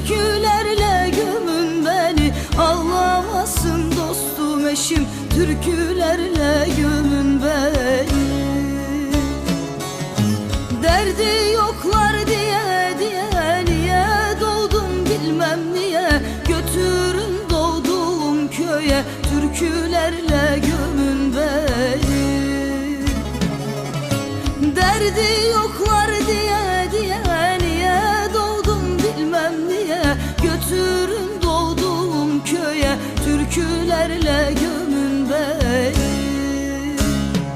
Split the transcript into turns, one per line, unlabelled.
türkülerle gömün beni. Ağlamasın dostum eşim, türkülerle gömün beni. Derdi yoklar diye niye doğdum bilmem niye. Götürün doğduğum köye, türkülerle gömün beni. Derdi yoklar